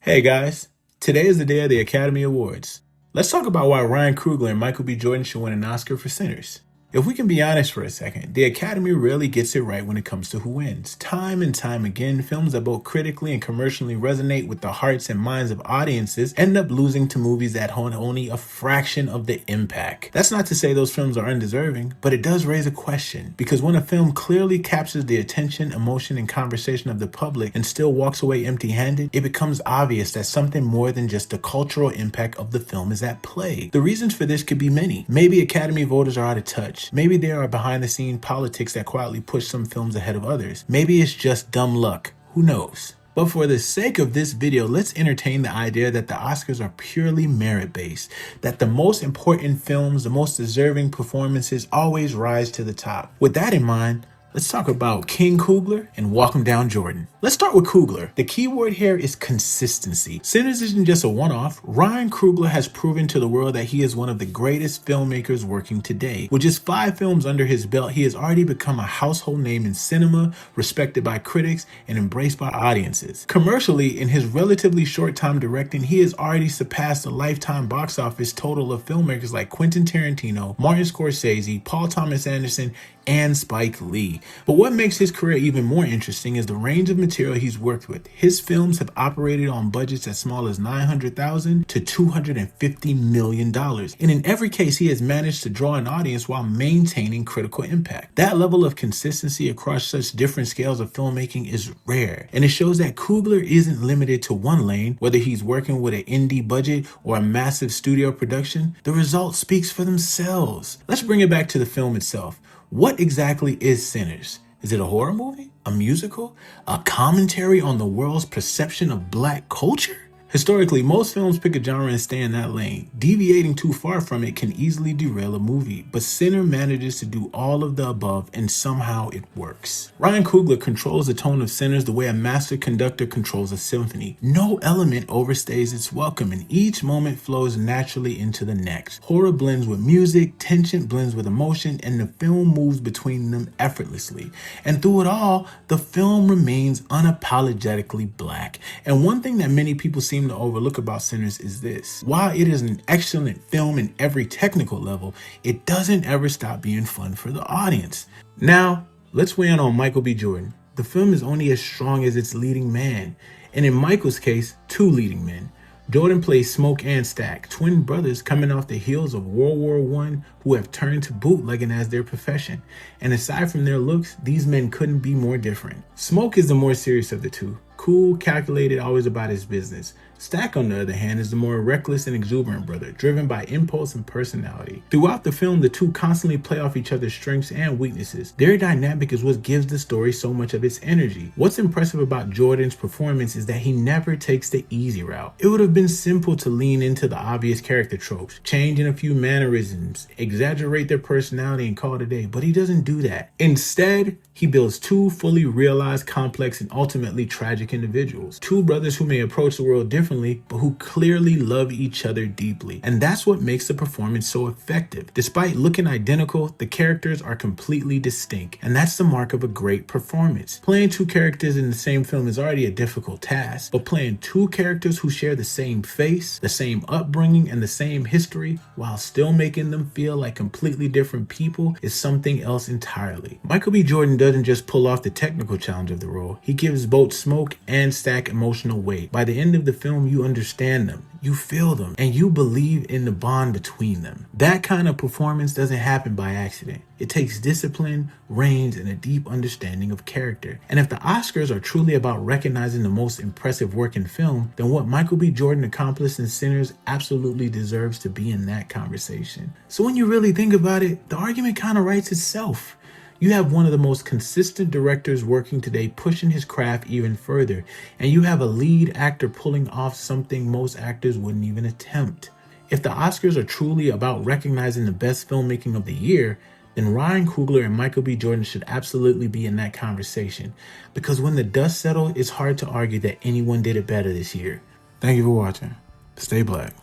Hey guys, today is the day of the Academy Awards. Let's talk about why Ryan Coogler and Michael B. Jordan should win an Oscar for Sinners. If we can be honest for a second, the Academy rarely gets it right when it comes to who wins. Time and time again, films that both critically and commercially resonate with the hearts and minds of audiences end up losing to movies that hold only a fraction of the impact. That's not to say those films are undeserving, but it does raise a question, because when a film clearly captures the attention, emotion, and conversation of the public and still walks away empty-handed, it becomes obvious that something more than just the cultural impact of the film is at play. The reasons for this could be many. Maybe Academy voters are out of touch. Maybe there are behind-the-scenes politics that quietly push some films ahead of others. Maybe it's just dumb luck. Who knows? But for the sake of this video, let's entertain the idea that the Oscars are purely merit-based, that the most important films, the most deserving performances always rise to the top. With that in mind, let's talk about King Coogler and Walk 'Em Down Jordan. Let's start with Coogler. The key word here is consistency. Sinners isn't just a one-off. Ryan Coogler has proven to the world that he is one of the greatest filmmakers working today. With just 5 films under his belt, he has already become a household name in cinema, respected by critics, and embraced by audiences. Commercially, in his relatively short time directing, he has already surpassed the lifetime box office total of filmmakers like Quentin Tarantino, Martin Scorsese, Paul Thomas Anderson, and Spike Lee. But what makes his career even more interesting is the range of material he's worked with. His films have operated on budgets as small as $900,000 to $250 million. And in every case, he has managed to draw an audience while maintaining critical impact. That level of consistency across such different scales of filmmaking is rare. And it shows that Coogler isn't limited to one lane, whether he's working with an indie budget or a massive studio production. The results speaks for themselves. Let's bring it back to the film itself. What exactly is Sinners? Is it a horror movie? A musical? A commentary on the world's perception of Black culture? Historically, most films pick a genre and stay in that lane. Deviating too far from it can easily derail a movie, but Sinner manages to do all of the above, and somehow it works. Ryan Coogler controls the tone of Sinners the way a master conductor controls a symphony. No element overstays its welcome, and each moment flows naturally into the next. Horror blends with music, tension blends with emotion, and the film moves between them effortlessly. And through it all, the film remains unapologetically Black. And one thing that many people seem to overlook about Sinners is this: while it is an excellent film in every technical level, it doesn't ever stop being fun for the audience. Now, let's weigh in on Michael B. Jordan. The film is only as strong as its leading man, and in Michael's case, 2 leading men. Jordan plays Smoke and Stack, twin brothers coming off the heels of World War I who have turned to bootlegging as their profession. And aside from their looks, these men couldn't be more different. Smoke is the more serious of the two. Cool, calculated, always about his business. Stack, on the other hand, is the more reckless and exuberant brother, driven by impulse and personality. Throughout the film, the two constantly play off each other's strengths and weaknesses. Their dynamic is what gives the story so much of its energy. What's impressive about Jordan's performance is that he never takes the easy route. It would have been simple to lean into the obvious character tropes, change in a few mannerisms, exaggerate their personality, and call it a day, but he doesn't do that. Instead, he builds 2 fully realized, complex, and ultimately tragic individuals. 2 brothers who may approach the world differently, but who clearly love each other deeply. And that's what makes the performance so effective. Despite looking identical, the characters are completely distinct, and that's the mark of a great performance. Playing 2 characters in the same film is already a difficult task, but playing 2 characters who share the same face, the same upbringing, and the same history, while still making them feel like completely different people, is something else entirely. Michael B. Jordan doesn't just pull off the technical challenge of the role. He gives both Smoke and Stack emotional weight. By the end of the film, you understand them, you feel them, and you believe in the bond between them. That kind of performance doesn't happen by accident. It takes discipline, range, and a deep understanding of character. And if the Oscars are truly about recognizing the most impressive work in film, then what Michael B. Jordan accomplished in Sinners absolutely deserves to be in that conversation. So when you really think about it, the argument kind of writes itself. You have one of the most consistent directors working today pushing his craft even further, and you have a lead actor pulling off something most actors wouldn't even attempt. If the Oscars are truly about recognizing the best filmmaking of the year, then Ryan Coogler and Michael B. Jordan should absolutely be in that conversation, because when the dust settles, it's hard to argue that anyone did it better this year. Thank you for watching. Stay Black.